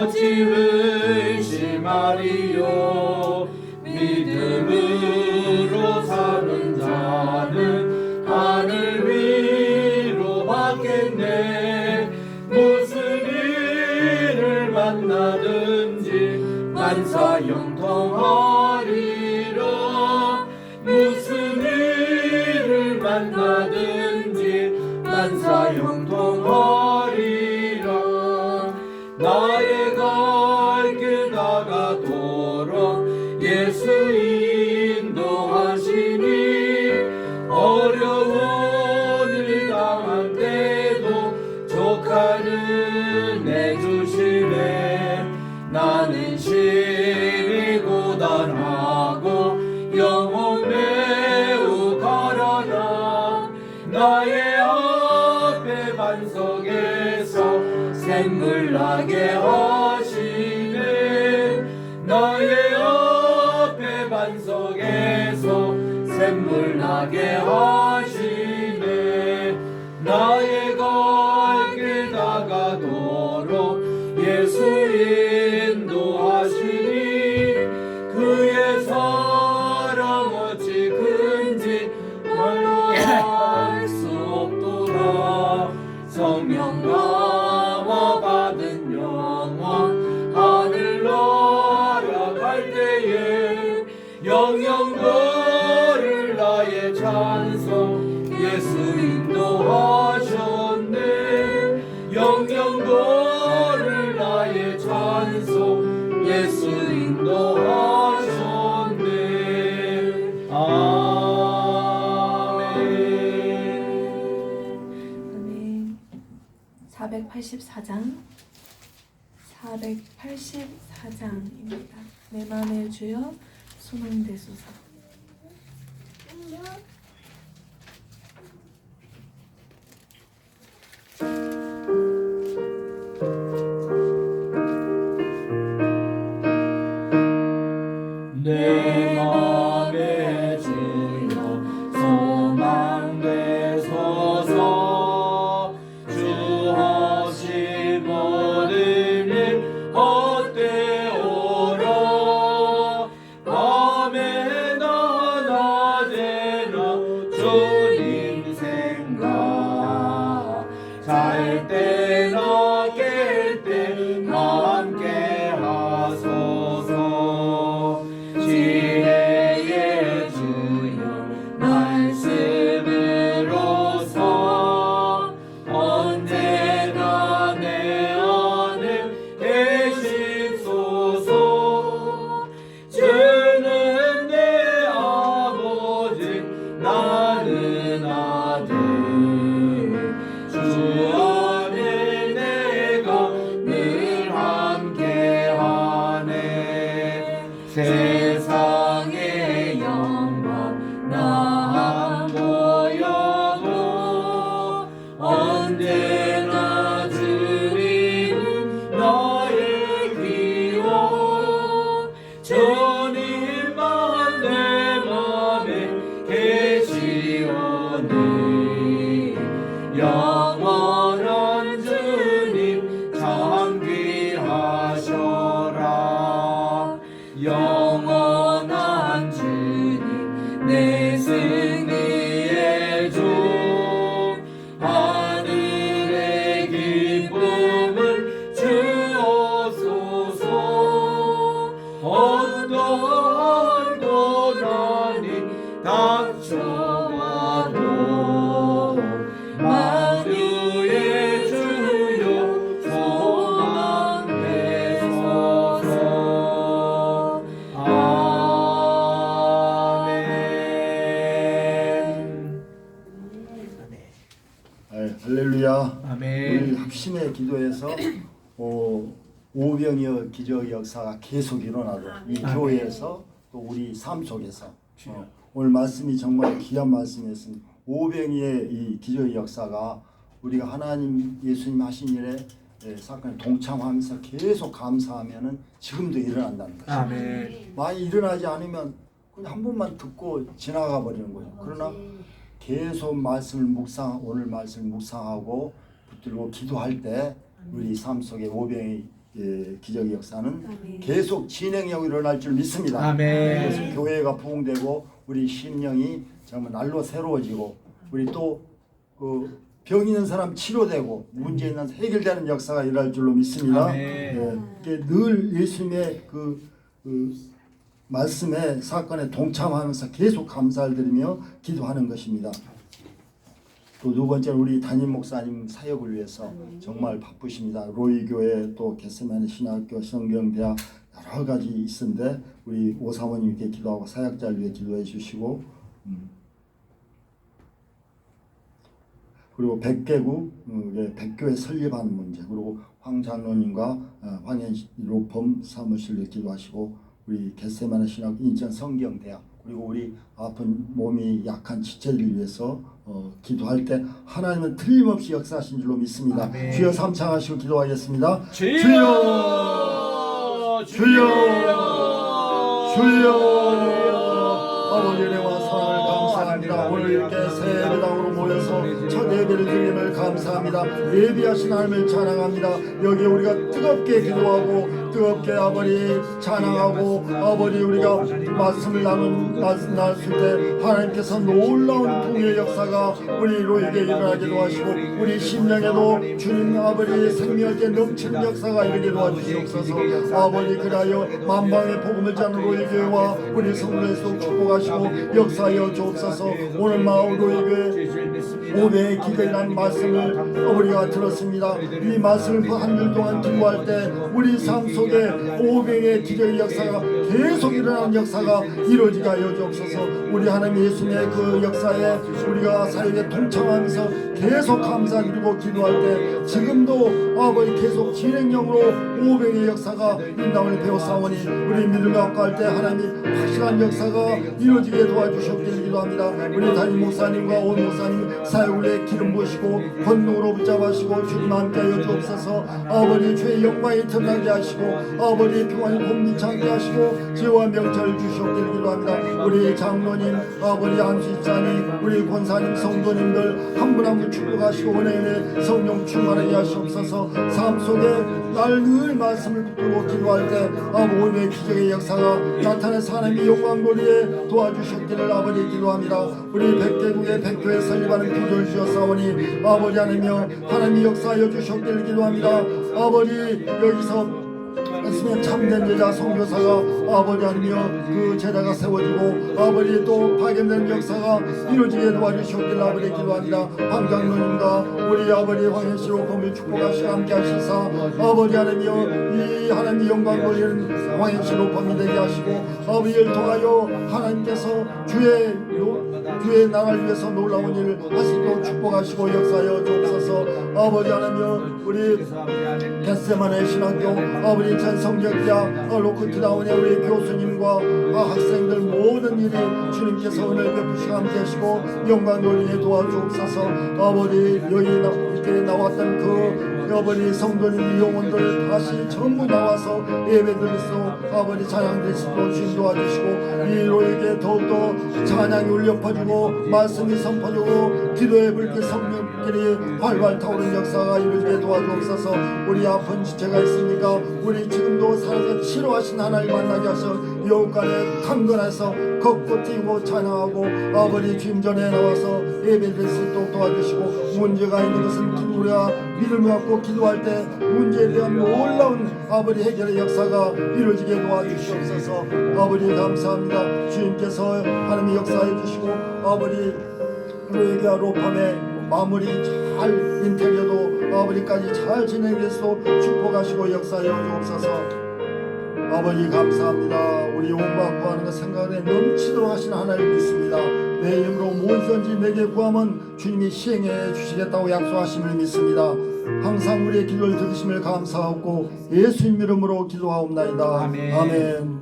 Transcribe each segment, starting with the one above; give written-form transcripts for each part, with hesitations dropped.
어찌 의심하리요. 믿음으로 사는 자는 하늘 위로 받겠네. 무슨 일을 만나든지 만사 형통하리라. 무슨 일을 만나든지 만사 형통하리라. 나의 갈 길 다가도록 예수 인도하시니 어려운 일 당할 때도 족하는 내 주시네. 나는 심히 고단하고 영혼 매우 가련하. 나의 앞에 반석에서 샘물 나게 하시네. 나의 앞에 반석에서 샘물 나게 하시네. 나의 갈 길 다가도록 예수 인도하시니 그의 사랑 어찌 큰지 말로 알 수 없도다. 성령 감화 받은 영혼 하늘 날아갈 때에 영영 걸을 나의 찬송 예수 인도하셨네. 영영 걸을 나의 찬송 예수 인도하셨네. 아멘. 484장 484장입니다. 내 맘에 주여 소망되소서. 내 맘에 주여 소망되소서. 주 하신 모든 일 헛되오라. 밤에나 낮에나 주님 생각 잘 때나 깰 때나 함께 하소서. 지혜의 주여 말씀으로서 언제나 내 안에 계시소서. 주는 내 아버지 나는 아들. 주 안에 내가 늘 함께하네. 세상의 영광 나 안 보여도 언제나 주님은 나의 기원. 주님만 내 맘에 계시오니 영원한 주님 참 귀하셔라. 영원한 주님 내 승리의 주. 하늘의 기쁨을 주옵소서. 어떠한 고난이 닥쳐와도 만유의 주여 소망되소서. 아멘. 할렐루야. 아멘. 우리 합심의 기도에서 오병이어 기적 역사가 계속 일어나도록 이 교회에서 또 우리 삶 속에서 오늘 말씀이 정말 귀한 말씀이었습니다. 오병이의 이 기적 역사가 우리가 하나님 예수님 하신 일에 사건에 동참하면서 계속 감사하면은 지금도 일어난다는 것이죠. 아멘. 많이 일어나지 않으면 그냥 한 번만 듣고 지나가 버리는 거죠. 그러나 계속 오늘 말씀을 묵상하고 붙들고 기도할 때 우리 삶 속에 오병이 기적의 역사는 아멘. 계속 진행하고 일어날 줄 믿습니다. 아멘. 그래서 교회가 부흥되고 우리 심령이 정말 날로 새로워지고 우리 또 병 있는 사람 치료되고 문제 있는 사람 해결되는 역사가 일어날 줄로 믿습니다. 아멘. 늘 예수님의 그 말씀에 사건에 동참하면서 계속 감사를 드리며 기도하는 것입니다. 또 두 번째는 우리 담임 목사님 사역을 위해서 정말 바쁘십니다. 로이교회 또 겟세마네 신학교 성경대학 여러 가지 있는데 우리 오사모님께 기도하고 사역자를 위해 기도해 주시고 그리고 100개국 100교회 설립하는 문제 그리고 황 장로님과 황현로펌 사무실을 기도하시고 우리 겟세마네 신학교 인천 성경대학 그리고 우리 아픈 몸이 약한 지체들을 위해서 기도할 때 하나님은 틀림없이 역사하신 줄로 믿습니다. 아멘. 주여 삼창하시고 기도하겠습니다. 주여! 주여! 주여! 주여! 아버지 은혜와 사랑을 감사합니다. 오늘 이렇게 새 예배당으로 모여서 첫 예배를 드림을 감사합니다. 예비하신 하나님을 찬양합니다. 여기 우리가 뜨겁게 기도하고 뜨겁게 아버지 찬양하고 아버지 우리가 말씀을 나눴을 때 하나님께서 놀라운 부흥의 역사가 우리 로에게 일어나게 도와주시고 우리 심령에도 주님 아버지 생명에 넘치는 역사가 이르게 도와주시옵소서. 아버지 그리하여 만방의 복음을 전하는 로에 교회와 우리 성도에서 축복하시고 역사하여 주옵소서. 오늘 마을 로에 교회 500의 기도라는 말씀을 우리가 들었습니다. 이 말씀을 한 줄 동안 기도할 때 우리 삶 속에 500의 기적의 역사가 계속 일어나는 역사가 이루어지게 하여 주옵소서. 우리 하나님 예수님의 그 역사에 우리가 사역에 동참하면서 계속 감사드리고 기도할 때 지금도 아버지 계속 진행형으로 500의 역사가 인당을 배웠사오니 우리 믿음을 갖고 할 때 하나님이 확실한 역사가 이루어지게 도와주셨기를 기도합니다. 우리 담임 목사님과 온 목사님 사역을 해 기름 부으시고 권능으로 붙잡으시고 주님 함께 하여 주옵소서. 아버지 주의 영광이 드러나게 하시고 아버지 평안이 곤비창게 하시고 지혜와 명철을 주시옵기를 기도합니다. 우리 장로님 아버지 안수집사님 우리 권사님 성도님들 한 분 한 분 축복하시고 은혜의 성령 충만하게 하시옵소서. 삶 속에 날 늘 말씀을 붙들고 기도할 때 아버지의 기적의 역사가 나타내서 하나님의 영광 glory에 도와주셨기를 아버지 기도합니다. 우리 100개국의 100교회 설립하는 기도를 주셨사오니 아버지 하나님여 하나님의 역사하여 주셨기를 기도합니다. 아버지 여기서 말씀에 참된 제자 선교사가 아버지 하나님여 그 제자가 세워지고 아버지 또 파견된 역사가 이루어지게 도와주시옵기를 아버지 기도합니다. 황장로님과 우리 아버지 황현씨로 범위 축복하시고 함께 하시사 아버지 하나님여 이 하나님의 영광 돌리는 황현씨로 범위 되게 하시고 아버지를 통하여 하나님께서 주의 나라를 위해서 놀라운 일을 하시도록 축복하시고 역사하여 주옵소서. 아버지 하나님여 우리 겟세마네 신학교 아버지 전 성적자 로크트다운의 우리 교수님과 학생들 모든 일이 주님께서 은혜를 베푸시고 함께 하시고 영광 돌리게 도와주옵소서. 아버지 여기 이렇게 나왔던 그 아버지 성도님 영혼들 다시 전부 나와서 예배드릴 수 아버지 찬양드릴 수 있도록 주님 도와주시고 이 로에게 더욱더 찬양이 울려퍼지고 말씀이 선포되고 기도의 불길 성령길이 활활 타오르는 역사가 이루어지게 도와주옵소서. 우리 아픈 지체가 있으니까 우리 지금도 살아서 치료하신 하나님 만나게 하셔 영간에 강건해서 걷고 뛰고 찬양하고 아버지 주님 전에 나와서 예배드릴 수 있도록 도와주시고 문제가 있는 것은 우리가 믿음을 갖고 기도할 때 문제에 대한 놀라운 아버지 해결의 역사가 이루어지게 도와주시옵소서. 아버지 감사합니다. 주님께서 하나님의 역사해 주시고 아버지 로에게 로팜의 마무리 잘 인테리어도 아버지까지 잘 진행해서 축복하시고 역사해 주옵소서. 아버지 감사합니다. 우리 온갖 구하는 것 생각에 넘치도록 하시는 하나님 믿습니다. 내 이름으로 무엇이든지 내게 구하면 주님이 시행해 주시겠다고 약속하심을 믿습니다. 항상 우리의 기도를 들으심을 감사하고 예수님 이름으로 기도하옵나이다. 아멘. 아멘.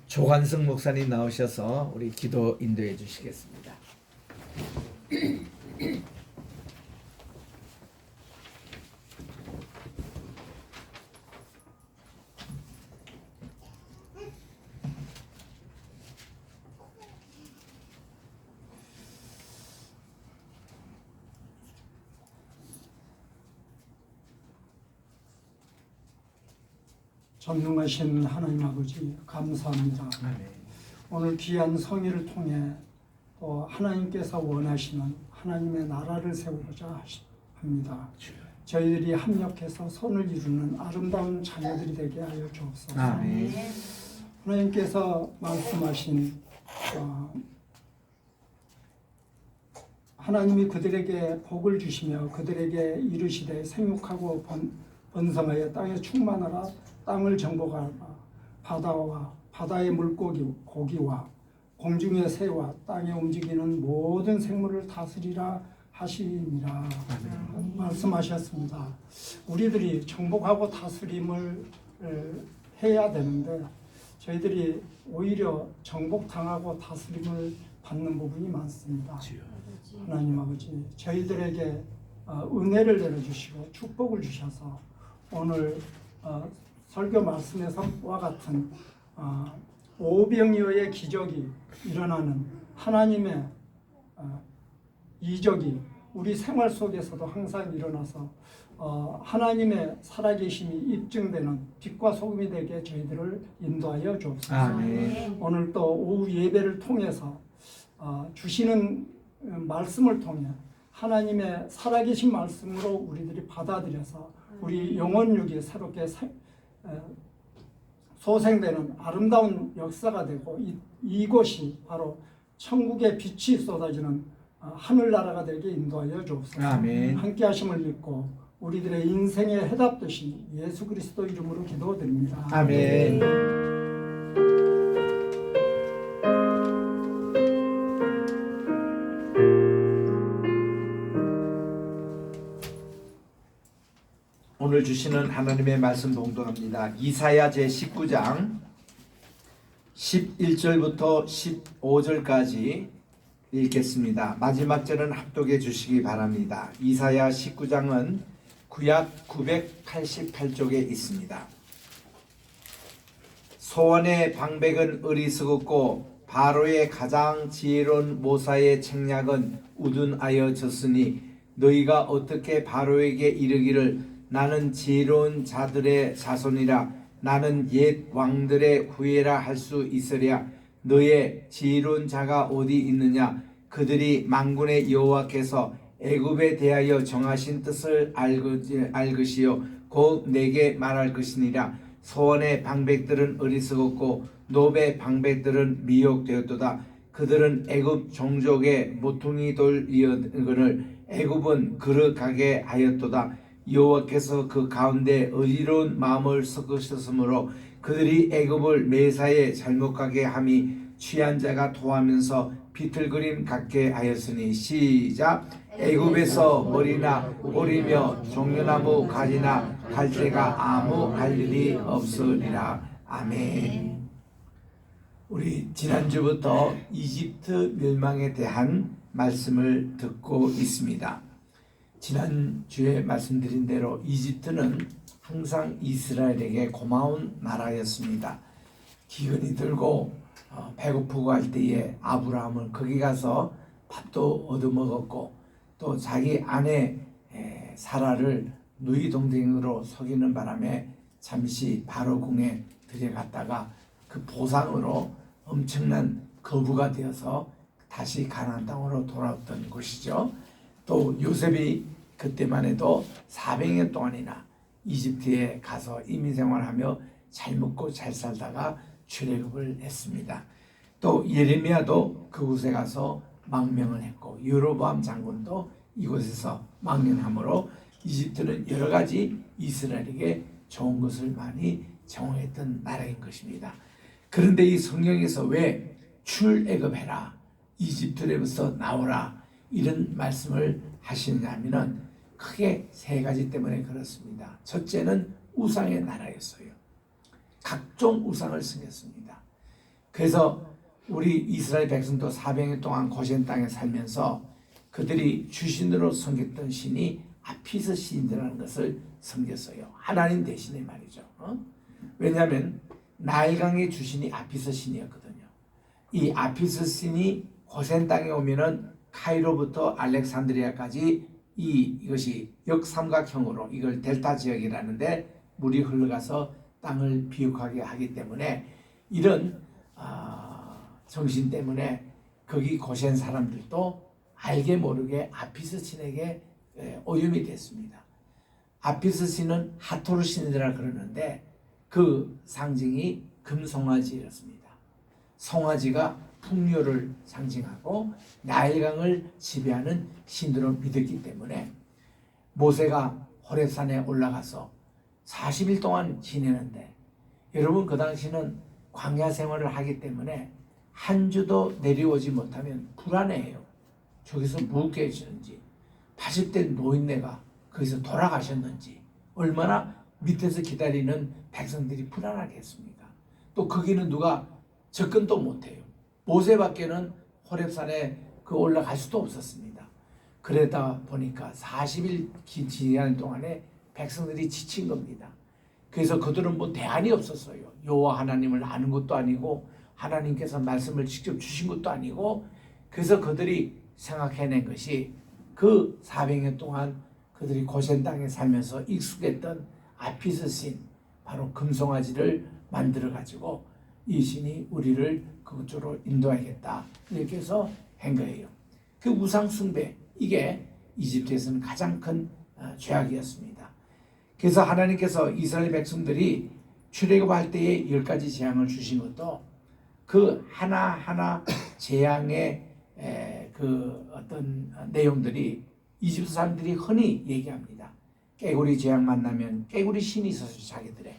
조관승 목사님 나오셔서 우리 기도 인도해 주시겠습니다. 전능하신 하나님 아버지 감사합니다. 아멘. 오늘 귀한 성의를 통해 또 하나님께서 원하시는 하나님의 나라를 세우고자 합니다. 저희들이 합력해서 선을 이루는 아름다운 자녀들이 되게 하여 주옵소서. 아멘. 하나님께서 말씀하신 하나님이 그들에게 복을 주시며 그들에게 이르시되 생육하고 번성하여 땅에 충만하라. 땅을 정복하라. 바다와 바다의 고기와 공중의 새와 땅에 움직이는 모든 생물을 다스리라 하시니라 말씀하셨습니다. 우리들이 정복하고 다스림을 해야 되는데 저희들이 오히려 정복당하고 다스림을 받는 부분이 많습니다. 하나님 아버지 저희들에게 은혜를 내려주시고 축복을 주셔서 오늘 설교 말씀에서와 같은 오병이어의 기적이 일어나는 하나님의 이적이 우리 생활 속에서도 항상 일어나서 하나님의 살아계심이 입증되는 빛과 소금이 되게 저희들을 인도하여 주옵소서. 아멘. 오늘 또 오후 예배를 통해서 주시는 말씀을 통해 하나님의 살아계신 말씀으로 우리들이 받아들여서 우리 영혼육이 새롭게 소생되는 아름다운 역사가 되고 이곳이 바로 천국의 빛이 쏟아지는 하늘나라가 되게 인도하여 주옵소서. 아멘. 함께 하심을 믿고 우리들의 인생의 해답 되신 예수 그리스도 이름으로 기도드립니다. 아멘. 오늘 주시는 하나님의 말씀 봉독합니다. 이사야 제19장 11절부터 15절까지 읽겠습니다. 마지막 절은 합독해 주시기 바랍니다. 이사야 19장은 구약 988쪽에 있습니다. 소원의 방백은 어리석었고 바로의 가장 지혜로운 모사의 책략은 우둔하여졌으니 너희가 어떻게 바로에게 이르기를 나는 지혜로운 자들의 자손이라 나는 옛 왕들의 후예라 할 수 있으랴. 너의 지혜로운 자가 어디 있느냐? 그들이 만군의 여호와께서 애굽에 대하여 정하신 뜻을 알것이요 곧 내게 말할 것이니라. 소원의 방백들은 어리석었고 노베의 방백들은 미혹되었도다. 그들은 애굽 종족의 모퉁이 돌이거늘 애굽은 그릇가게 하였도다. 여호와께서 그 가운데 의로운 마음을 섞으셨으므로 그들이 애굽을 매사에 잘못 가게 함이 취한 자가 토하면서 비틀거림 같게 하였으니 시작. 애굽에서 머리나 오리며 종려나무 가지나 갈대가 아무 할 일이 없으리라. 아멘. 우리 지난주부터 이집트 멸망에 대한 말씀을 듣고 있습니다. 지난주에 말씀드린 대로 이집트는 항상 이스라엘에게 고마운 나라였습니다. 기근이 들고 배고프고 할 때에 아브라함은 거기 가서 밥도 얻어먹었고 또 자기 아내 사라를 누이 동생으로 속이는 바람에 잠시 바로 궁에 들여갔다가 그 보상으로 엄청난 거부가 되어서 다시 가나안 땅으로 돌아왔던 곳이죠. 또 요셉이 그때만 해도 400년 동안이나 이집트에 가서 이민생활하며 잘 먹고 잘 살다가 출애굽을 했습니다. 또 예레미야도 그곳에 가서 망명을 했고 여로보암 장군도 이곳에서 망명함으로 이집트는 여러 가지 이스라엘에게 좋은 것을 많이 제공했던 나라인 것입니다. 그런데 이 성경에서 왜 출애굽해라, 이집트로부터 나오라 이런 말씀을 하시느냐면은 크게 세 가지 때문에 그렇습니다. 첫째는 우상의 나라였어요. 각종 우상을 섬겼습니다. 그래서 우리 이스라엘 백성도 400년 동안 고센 땅에 살면서 그들이 주신으로 섬겼던 신이 아피스 신이라는 것을 섬겼어요. 하나님 대신에 말이죠. 왜냐하면 나일강의 주신이 아피스 신이었거든요. 이 아피스 신이 고센 땅에 오면은 카이로부터 알렉산드리아까지 이것이 역삼각형으로 이걸 델타 지역이라는데 물이 흘러가서 땅을 비옥하게 하기 때문에 이런 정신 때문에 거기 고센 사람들도 알게 모르게 아피스 신에게 오염이 됐습니다. 아피스 신은 하토르 신이라 그러는데 그 상징이 금송아지였습니다. 송아지가 풍요를 상징하고 나일강을 지배하는 신으로 믿었기 때문에 모세가 호렙산에 올라가서 40일 동안 지내는데, 여러분 그 당시는 광야 생활을 하기 때문에 한 주도 내려오지 못하면 불안해해요. 저기서 뭐 계시는지, 80대 노인네가 거기서 돌아가셨는지, 얼마나 밑에서 기다리는 백성들이 불안하겠습니까? 또 거기는 누가 접근도 못해요. 모세밖에는 호렙산에 올라갈 수도 없었습니다. 그러다 보니까 40일 긴 지난 동안에 백성들이 지친 겁니다. 그래서 그들은 뭐 대안이 없었어요. 여호와 하나님을 아는 것도 아니고 하나님께서 말씀을 직접 주신 것도 아니고, 그래서 그들이 생각해낸 것이 그 400년 동안 그들이 고센 땅에 살면서 익숙했던 아피스 신, 바로 금송아지를 만들어 가지고 이 신이 우리를 그쪽으로 인도하겠다, 이렇게 해서 한 거예요. 그 우상 숭배, 이게 이집트에서는 가장 큰 죄악이었습니다. 그래서 하나님께서 이스라엘 백성들이 출애굽할 때에 10가지 재앙을 주신 것도 그 하나하나 재앙의 그 어떤 내용들이 이집트 사람들이 흔히 얘기합니다. 깨구리 재앙 만나면 깨구리 신이 있었어요. 자기들의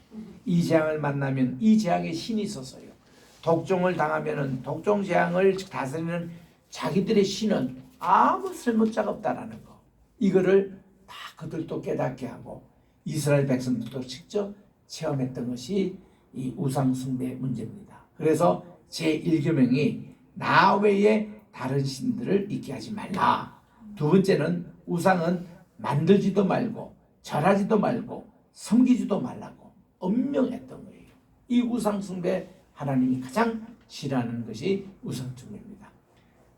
이 재앙을 만나면 이 재앙의 신이 있었어요. 독종을 당하면은 독종 재앙을 다스리는 자기들의 신은 아무 쓸모자가 없다라는 거, 이거를 다 그들도 깨닫게 하고 이스라엘 백성들도 직접 체험했던 것이 이 우상 숭배 문제입니다. 그래서 제1계명이 나 외에 다른 신들을 있게 하지 말라. 두 번째는 우상은 만들지도 말고 절하지도 말고 섬기지도 말라고 엄명했던 거예요. 이 우상 숭배, 하나님이 가장 싫어하는 것이 우상 숭배입니다.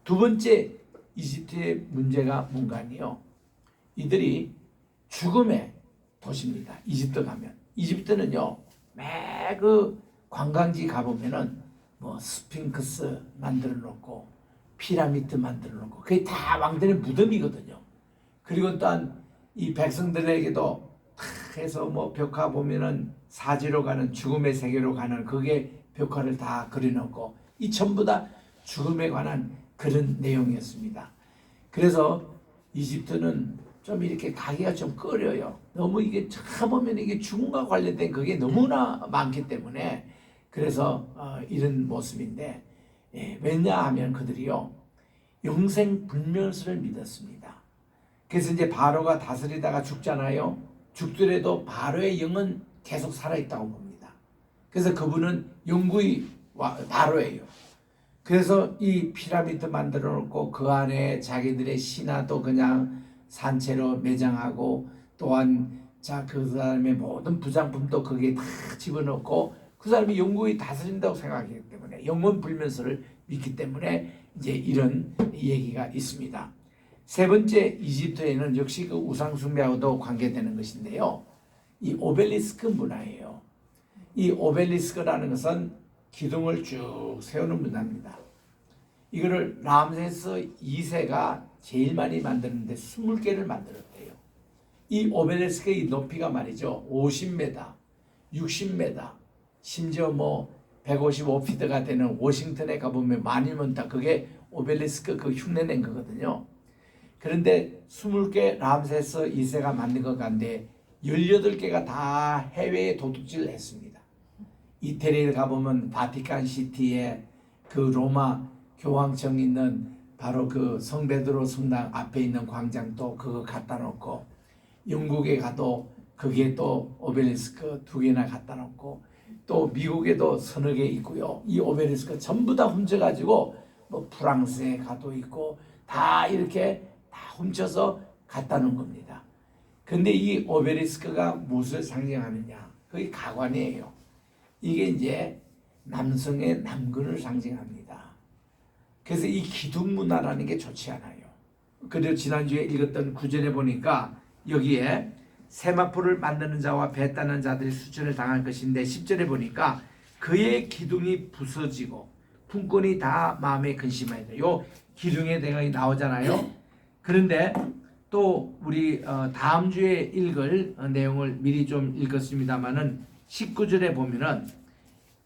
두 번째 이집트의 문제가 뭔가 하니요, 이들이 죽음의 도시입니다. 이집트 가면, 이집트는요 매 그 관광지 가보면은 뭐 스핑크스 만들어 놓고 피라미드 만들어 놓고 그게 다 왕들의 무덤이거든요. 그리고 또한 이 백성들에게도 탁 해서 뭐 벽화 보면은 사지로 가는, 죽음의 세계로 가는 그게 벽화를 다 그려놓고, 이 전부 다 죽음에 관한 그런 내용이었습니다. 그래서 이집트는 좀 이렇게 가기가 좀 꺼려요. 너무 이게 찾아보면 이게 죽음과 관련된 그게 너무나 많기 때문에. 그래서 이런 모습인데, 왜냐하면 그들이요 영생 불멸설을 믿었습니다. 그래서 이제 바로가 다스리다가 죽잖아요. 죽더라도 바로의 영은 계속 살아있다고 봅니다. 그래서 그분은 영구히 바로예요. 그래서 이 피라미드 만들어 놓고 그 안에 자기들의 신화도 그냥 산채로 매장하고, 또한 그 사람의 모든 부장품도 거기에 다 집어넣고 그 사람이 영구히 다스린다고 생각하기 때문에 영원 불면서를 믿기 때문에 이제 이런 얘기가 있습니다. 세 번째, 이집트에는 역시 그 우상 숭배하고도 관계되는 것인데요, 이 오벨리스크 문화예요. 이 오벨리스크라는 것은 기둥을 쭉 세우는 문화입니다. 이거를 람세스 2세가 제일 많이 만드는데 20개를 만들었대요. 이 오벨리스크의 높이가 말이죠 50m, 60m, 심지어 뭐 155피트가 되는 워싱턴에 가보면 많이면 다 그게 오벨리스크 그 흉내낸 거거든요. 그런데 20개 람세스 2세가 만든 것 같은데 18개가 다 해외에 도둑질을 했습니다. 이태리에 가보면 바티칸 시티에 그 로마 교황청 있는 바로 그 성베드로 성당 앞에 있는 광장도 그거 갖다 놓고, 영국에 가도 그게 또 오벨리스크 2개나 갖다 놓고, 또 미국에도 서너 개 있고요. 이 오벨리스크 전부 다 훔쳐가지고 뭐 프랑스에 가도 있고 다 이렇게 다 훔쳐서 갖다 놓은 겁니다. 근데 이 오벨리스크가 무엇을 상징하느냐? 그게 가관이에요. 이게 이제 남성의 남근을 상징합니다. 그래서 이 기둥 문화라는 게 좋지 않아요. 그래서 지난주에 읽었던 구절에 보니까 여기에 세마포를 만드는 자와 배 따는 자들이 수천을 당할 것인데 10절에 보니까 그의 기둥이 부서지고 품꾼이 다 마음에 근심하였다. 요 기둥의 대각이 나오잖아요. 그런데 또 우리 다음 주에 읽을 내용을 미리 좀 읽었습니다마는 19절에 보면은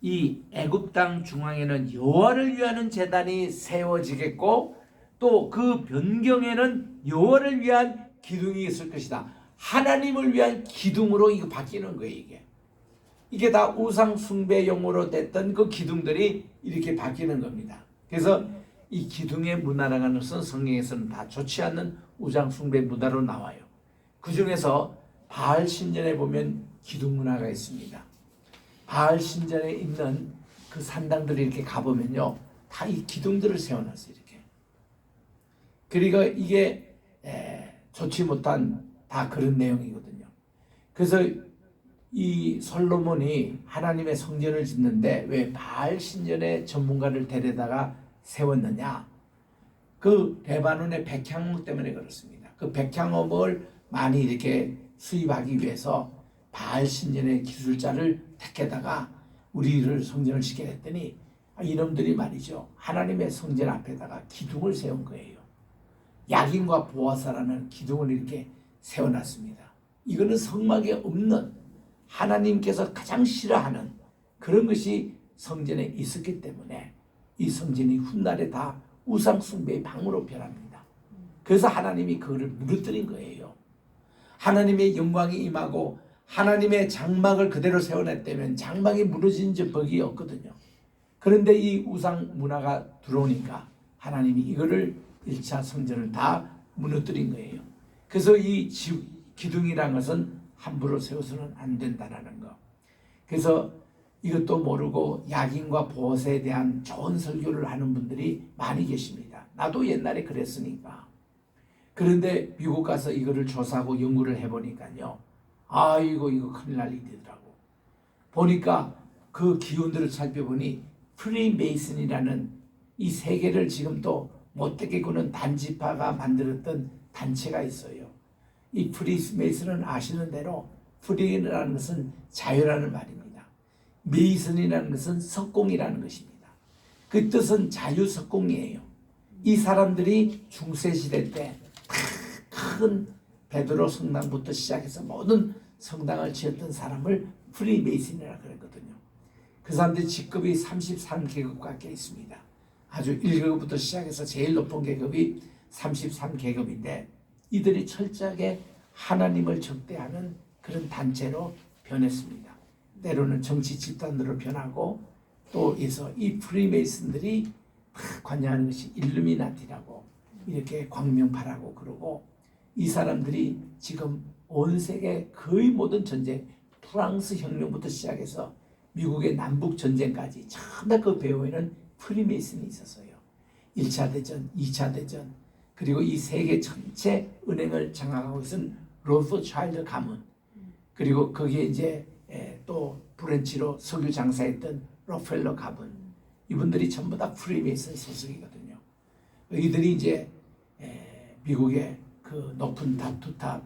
이 애굽 땅 중앙에는 여호와를 위하는 제단이 세워지겠고 또 그 변경에는 여호와를 위한 기둥이 있을 것이다. 하나님을 위한 기둥으로 이거 바뀌는 거예요. 이게 다 우상 숭배용으로 됐던 그 기둥들이 이렇게 바뀌는 겁니다. 그래서 이 기둥의 문화라는 것은 성경에서는 다 좋지 않는 우상 숭배 문화로 나와요. 그 중에서 바알 신전에 보면 기둥 문화가 있습니다. 바알 신전에 있는 그 산당들이 이렇게 가보면요, 다 이 기둥들을 세워놨어요. 이렇게. 그러니까 이게 좋지 못한 다 그런 내용이거든요. 그래서 이 솔로몬이 하나님의 성전을 짓는데 왜 바알 신전의 전문가를 데려다가 세웠느냐? 그 레바논의 백향목 때문에 그렇습니다. 그 백향목을 많이 이렇게 수입하기 위해서 바알 신전의 기술자를 택해다가 우리를 성전을 짓게 했더니 이놈들이 말이죠, 하나님의 성전 앞에다가 기둥을 세운 거예요. 야긴과 보아사라는 기둥을 이렇게 세워놨습니다. 이거는 성막에 없는, 하나님께서 가장 싫어하는 그런 것이 성전에 있었기 때문에 이 성전이 훗날에 다 우상 숭배의 방으로 변합니다. 그래서 하나님이 그거를 무너뜨린 거예요. 하나님의 영광이 임하고 하나님의 장막을 그대로 세워냈다면 장막이 무너진 적이 없거든요. 그런데 이 우상 문화가 들어오니까 하나님이 이거를 1차 성전을 다 무너뜨린 거예요. 그래서 이 기둥이라는 것은 함부로 세워서는 안 된다는 거. 그래서 이것도 모르고 야긴과 보옷에 대한 좋은 설교를 하는 분들이 많이 계십니다. 나도 옛날에 그랬으니까. 그런데 미국 가서 이거를 조사하고 연구를 해보니까요, 아이고 이거 큰일 날 일이더라고. 보니까 그 기운들을 살펴보니 프리메이슨이라는 이 세계를 지금 또 못되게 구는 단지파가 만들었던 단체가 있어요. 이 프리메이슨은 아시는 대로 프리라는 것은 자유라는 말입니다. 메이슨이라는 것은 석공이라는 것입니다. 그 뜻은 자유석공이에요. 이 사람들이 중세시대 때 큰 베드로 성당부터 시작해서 모든 성당을 지었던 사람을 프리메이슨이라고 그랬거든요. 그 사람들이 직급이 33계급밖에 있습니다. 아주 1계급부터 시작해서 제일 높은 계급이 33계급인데 이들이 철저하게 하나님을 적대하는 그런 단체로 변했습니다. 때로는 정치 집단으로 변하고 또 해서 이 프리메이슨들이 관여하는 것이 일루미나티라고 이렇게 광명파라고 그러고, 이 사람들이 지금 온 세계 거의 모든 전쟁, 프랑스 혁명부터 시작해서 미국의 남북 전쟁까지 전부 그 배후에는 프리메이슨이 있었어요. 1차 대전, 2차 대전, 그리고 이 세계 전체 은행을 장악하고 있은 로스차일드 가문, 그리고 거기에 이제 또 프렌치로 석유 장사했던 록펠러 가문, 이분들이 전부 다 프리메이슨 소속이거든요. 이들이 이제 미국의 그 높은 탑, 투탑,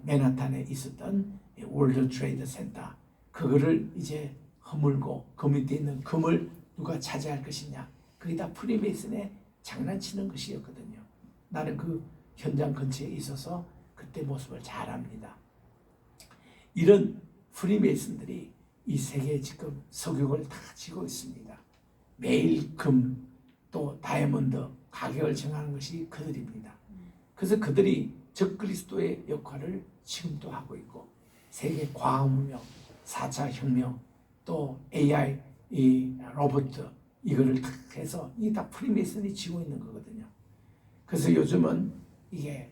맨하탄에 있었던 월드 트레이드 센터, 그거를 이제 허물고 그 밑에 있는 금을 누가 차지할 것이냐, 그게 다 프리메이슨에 장난치는 것이었거든요. 나는 그 현장 근처에 있어서 그때 모습을 잘 압니다. 이런 프리메이슨들이 이 세계에 지금 석유를 다 쥐고 있습니다. 매일 금 또 다이아몬드 가격을 정하는 것이 그들입니다. 그래서 그들이 적그리스도의 역할을 지금도 하고 있고, 세계 과학문명, 4차 혁명, 또 AI, 이 로봇, 이거를 다 해서 이게 다 프리메이슨이 쥐고 있는 거거든요. 그래서 요즘은 이게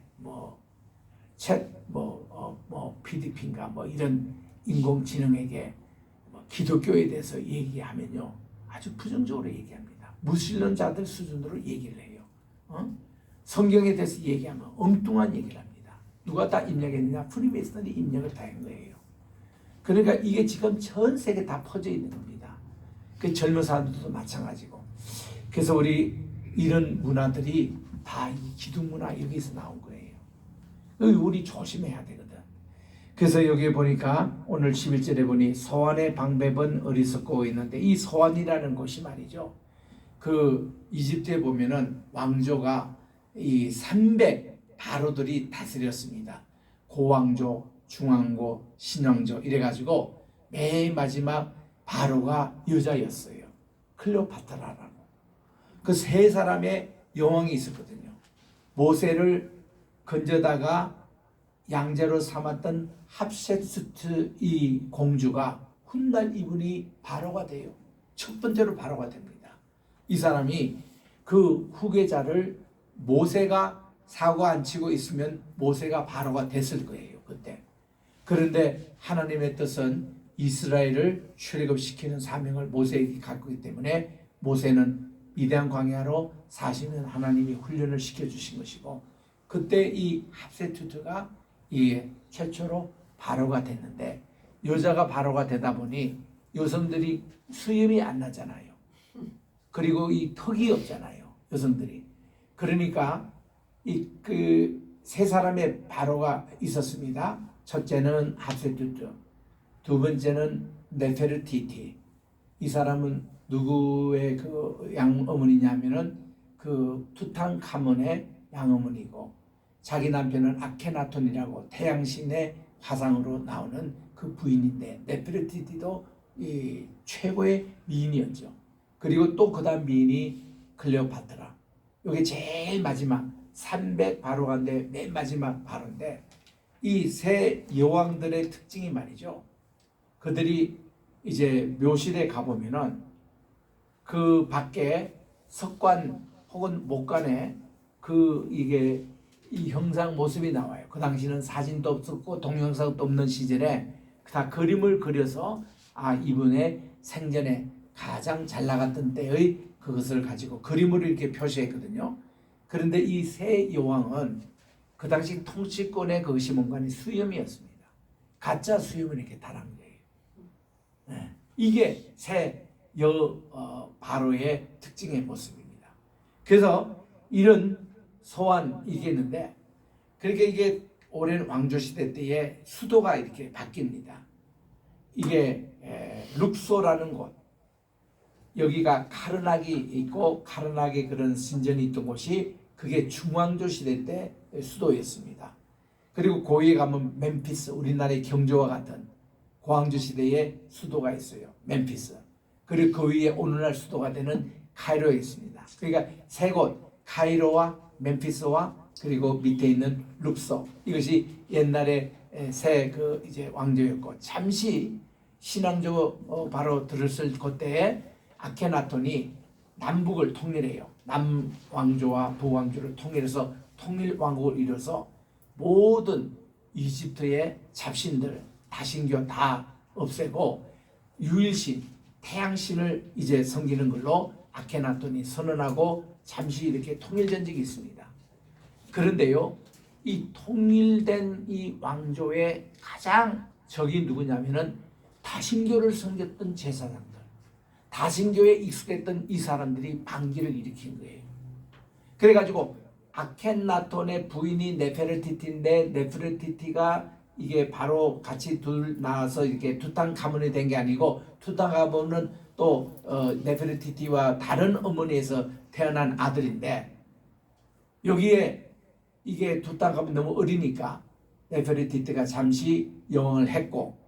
PDP인가 이런 인공지능에게 기독교에 대해서 얘기하면요, 아주 부정적으로 얘기합니다. 무신론자들 수준으로 얘기를 해요. 성경에 대해서 얘기하면 엉뚱한 얘기를 합니다. 누가 다 입력했느냐? 프리메이슨들이 입력을 다 한 거예요. 그러니까 이게 지금 전 세계 다 퍼져 있는 겁니다. 그 젊은 사람들도 마찬가지고. 그래서 우리 이런 문화들이 다 이 기둥 문화 여기서 나온 거예요. 우리 조심해야 되거든. 그래서 여기 보니까 오늘 11절에 보니 소환의 방법은 어리석고 있는데, 이 소환이라는 곳이 말이죠. 그 이집트에 보면은 왕조가 이 300 바로들이 다스렸습니다. 고왕조, 중왕조, 신왕조 이래가지고 맨 마지막 바로가 여자였어요. 클레오파트라라고. 그 세 사람의 여왕이 있었거든요. 모세를 건져다가 양자로 삼았던 합세스트 이 공주가 훗날 이분이 바로가 돼요. 첫 번째로 바로가 됩니다. 이 사람이 그 후계자를 모세가 사고 안 치고 있으면 모세가 바로가 됐을 거예요. 그때. 그런데 하나님의 뜻은 이스라엘을 출애굽시키는 사명을 모세에게 갖고 있기 때문에 모세는 위대한 광야로 40년 하나님이 훈련을 시켜주신 것이고, 그때 이 합세투트가 이 최초로 바로가 됐는데, 여자가 바로가 되다 보니 여성들이 수염이 안 나잖아요. 그리고 이 턱이 없잖아요, 여성들이. 그러니까 이 그 세 사람의 바로가 있었습니다. 첫째는 합세투트, 두 번째는 네페르티티. 이 사람은 누구의 그 양어머니냐면은 그 투탕카몬의 양어머니고, 자기 남편은 아케나톤이라고 태양신의 화상으로 나오는 그 부인인데, 네페르티티도 이 최고의 미인이었죠. 그리고 또 그다음 미인이 클레오파트라. 이게 제일 마지막 300 바로가인데 맨 마지막 바로인데, 이 세 여왕들의 특징이 말이죠. 그들이 이제 묘실에 가보면은 그 밖에 석관 혹은 목관에 그 이게 이 형상 모습이 나와요. 그 당시는 사진도 없었고 동영상도 없는 시절에 다 그림을 그려서 이분의 생전에 가장 잘 나갔던 때의 그것을 가지고 그림으로 이렇게 표시했거든요. 그런데 이 세 여왕은 그 당시 통치권의 그것이 뭔가 수염이었습니다. 가짜 수염을 이렇게 달한 거예요. 네. 이게 세 바로의 특징의 모습입니다. 그래서 이런 소환이겠는데, 그렇게 이게 오랜 왕조 시대 때에 수도가 이렇게 바뀝니다. 이게 룩소라는 곳, 여기가 카르나기 있고 카르나기 그런 신전이 있던 곳이 그게 중왕조 시대 때 수도였습니다. 그리고 고위에 가면 멤피스, 우리나라의 경주와 같은 고왕조 시대의 수도가 있어요. 멤피스. 그리고 그 위에 오늘날 수도가 되는 카이로에 있습니다. 그러니까 세 곳, 카이로와 멤피스와 그리고 밑에 있는 룩소, 이것이 옛날에 새 그 이제 왕조였고, 잠시 신왕조 바로 들었을 그때에 아케나톤이 남북을 통일해요. 남왕조와 북왕조를 통일해서 통일왕국을 이뤄서 모든 이집트의 잡신들, 다신교 다 없애고 유일신, 태양신을 이제 섬기는 걸로 아케나톤이 선언하고 잠시 이렇게 통일된 적이 있습니다. 그런데요, 이 통일된 이 왕조의 가장 적이 누구냐면은 다신교를 섬겼던 제사장들, 다신교에 익숙했던 이 사람들이 반기를 일으킨 거예요. 그래가지고 아켄나톤의 부인이 네페르티티인데, 네페르티티가 이게 바로 같이 둘 나와서 이렇게 투탕카몬이 된 게 아니고, 투탕카몬은 또 네페르티티와 다른 어머니에서 태어난 아들인데, 여기에 이게 투탕카몬이 너무 어리니까 네페르티티가 잠시 여왕을 했고,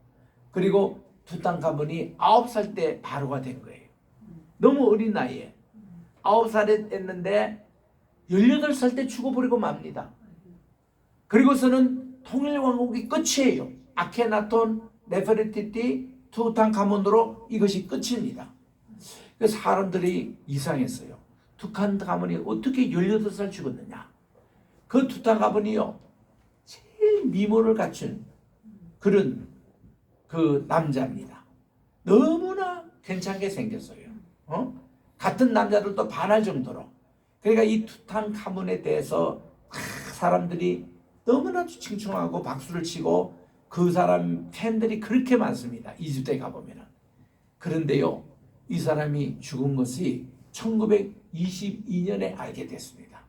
그리고 투탕카몬이 9살 때 바로가 된 거예요. 너무 어린 나이에 9살에 됐는데 18살 때 죽어버리고 맙니다. 그리고서는 통일왕국이 끝이에요. 아케나톤, 네페르티티, 투탕카몬으로 이것이 끝입니다. 그래서 사람들이 이상했어요. 투탕카몬이 어떻게 18살 죽었느냐. 그 투탕카몬이요, 제일 미모를 갖춘 그런 그 남자입니다. 너무나 괜찮게 생겼어요. 같은 남자들도 반할 정도로. 그러니까 이 투탕카몬에 대해서 사람들이 너무나도 칭송하고 박수를 치고, 그 사람 팬들이 그렇게 많습니다. 이집트에 가보면. 그런데요, 이 사람이 죽은 것이 1922년에 알게 됐습니다.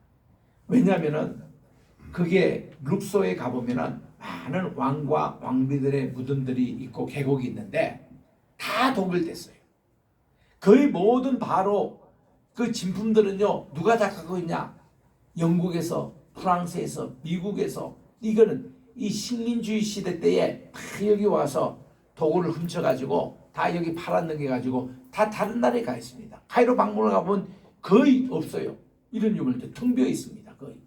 왜냐하면 그게 룩소에 가보면은 많은 왕과 왕비들의 무덤들이 있고 계곡이 있는데 다 동결됐어요. 거의 모든 바로 그 진품들은요, 누가 다 갖고 있냐? 영국에서, 프랑스에서, 미국에서. 이거는 이 식민주의 시대 때에 다 여기 와서 도구를 훔쳐가지고 다 여기 팔아넘겨가지고 다 다른 나라에 가 있습니다. 카이로 박물관 가보면 거의 없어요. 이런 유물들 텅 비어 있습니다. 거의.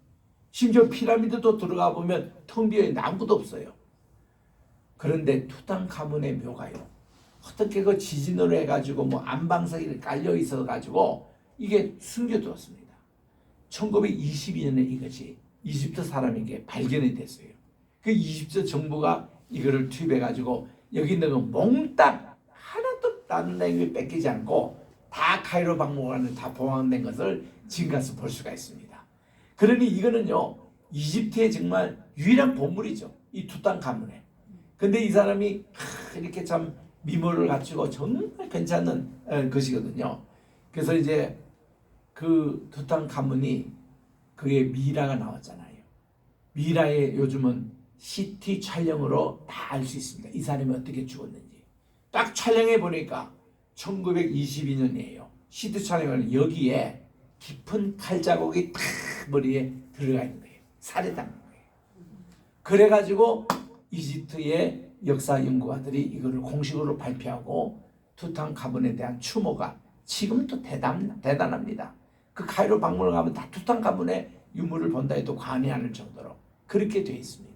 심지어 피라미드도 들어가 보면 텅 비어 있는데 아무것도 없어요. 그런데 투탕카문의 묘가요, 어떻게 그 지진으로 해가지고 뭐 안방석이 깔려 있어가지고 이게 숨겨두었습니다. 1922년에 이것이 이집트 사람에게 발견이 됐어요. 그 이집트 정부가 이거를 투입해가지고 여기 있는 거 몽땅 하나도 다른 나라에 뺏기지 않고 다 카이로 박물관에 다 보관된 것을 지금 가서 볼 수가 있습니다. 그러니 이거는요, 이집트의 정말 유일한 보물이죠. 이 투탕카문에. 근데 이 사람이 이렇게 참 미모를 갖추고 정말 괜찮은 것이거든요. 그래서 이제 그 투탕카문이 그의 미라가 나왔잖아요. 미라에 요즘은 CT 촬영으로 다 알 수 있습니다. 이 사람이 어떻게 죽었는지. 딱 촬영해 보니까 1922년이에요. CT 촬영은 여기에 깊은 칼 자국이 탁 머리에 들어가 있는 거예요. 살해 당한 거예요. 그래가지고 이집트의 역사 연구가들이 이거를 공식으로 발표하고 투탕카문에 대한 추모가 지금도 대단합니다. 그 카이로 박물관 가면 다 투탕카문의 유물을 본다 해도 과언이 아닐 정도로 그렇게 되어 있습니다.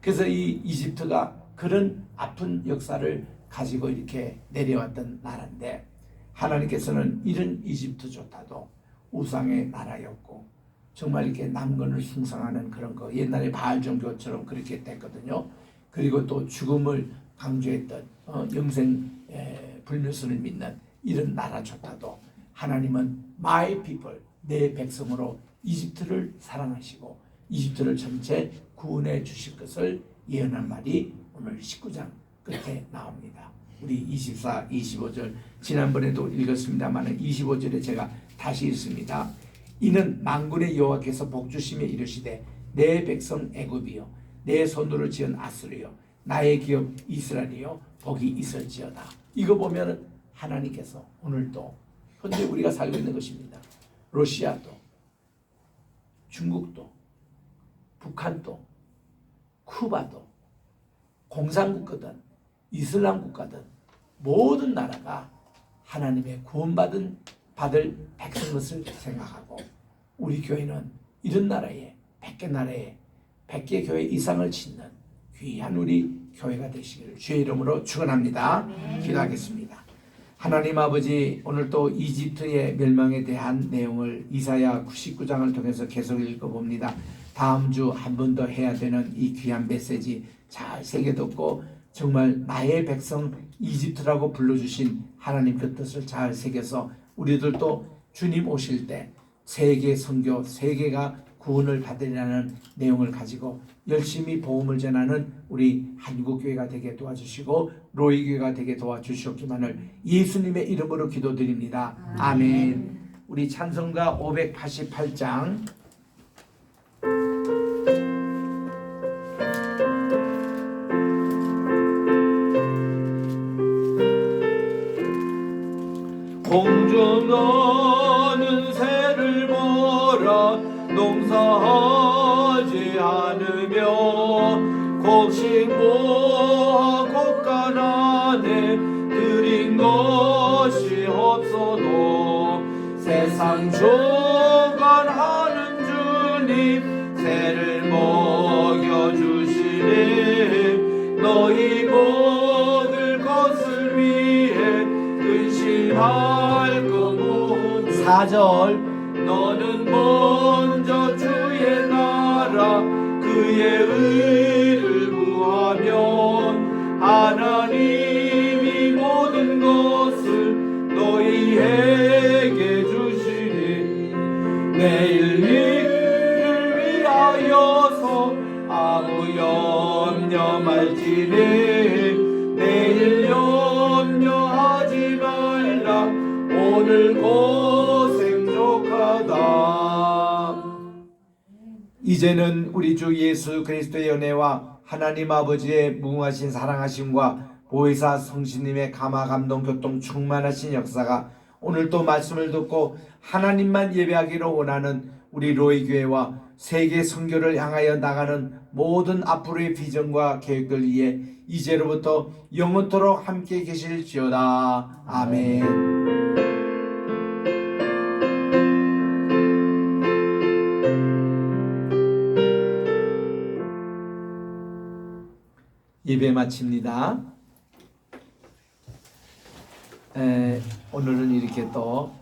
그래서 이 이집트가 그런 아픈 역사를 가지고 이렇게 내려왔던 나라인데, 하나님께서는 이런 이집트조차도 우상의 나라였고 정말 이렇게 남건을 숭상하는 그런 거, 옛날에 바알 종교처럼 그렇게 됐거든요. 그리고 또 죽음을 강조했던 영생 불멸선을 믿는 이런 나라조차도 하나님은 my people, 내 백성으로 이집트를 사랑하시고 이집트를 전체 구원해 주실 것을 예언한 말이 오늘 19장 끝에 나옵니다. 우리 24, 25절 지난번에도 읽었습니다만 25절에 제가 다시 읽습니다. 이는 만군의 여호와께서 복주시며 이르시되 내 백성 애굽이요 내 손으로 지은 아수르요 나의 기업 이스라엘이요 복이 있을지어다. 이거 보면 하나님께서 오늘도 현재 우리가 살고 있는 것입니다. 러시아도, 중국도, 북한도, 쿠바도, 공산국가든 이슬람 국가든 모든 나라가 하나님의 구원받을 백성 것을 생각하고, 우리 교회는 이런 나라에 100개 나라에 100개 교회 이상을 짓는 귀한 우리 교회가 되시기를 주의 이름으로 축원합니다. 기도하겠습니다. 하나님 아버지, 오늘 또 이집트의 멸망에 대한 내용을 이사야 99장을 통해서 계속 읽어봅니다. 다음 주 한 번 더 해야 되는 이 귀한 메시지 잘 새겨듣고 정말 나의 백성 이집트라고 불러주신 하나님 그 뜻을 잘 새겨서 우리들도 주님 오실 때 세계 선교, 세계가 구원을 받으리라는 내용을 가지고 열심히 복음을 전하는 우리 한국교회가 되게 도와주시고 로이교회가 되게 도와주시옵기만을 예수님의 이름으로 기도드립니다. 아멘. 우리 찬송가 588장 공주너는 새를 몰아 농사하지 않으며 곡식 모아 곡간 안에 들인 것이 없어도 세상 주관하는 주님 새를 먹여주시니 너희 먹을 것을 위해 근심할 것은 4절 너는 먼저 주의 나라 그의 의를 구하면 하나님이 모든 것을 너희에게 주시니 내일 일을 위하여서 아무 염려 말지니 내일 염려하지 말라 오늘 고생 족하다. 이 이제는 우리 주 예수 그리스도의 은혜와 하나님 아버지의 무궁하신 사랑하심과 보혜사 성신님의 감화 감동 교통 충만하신 역사가 오늘 또 말씀을 듣고 하나님만 예배하기를 원하는 우리 로이 교회와 세계 선교를 향하여 나가는 모든 앞으로의 비전과 계획들 위해 이제로부터 영원토록 함께 계실지어다. 아멘. 예배 마칩니다. 오늘은 이렇게 또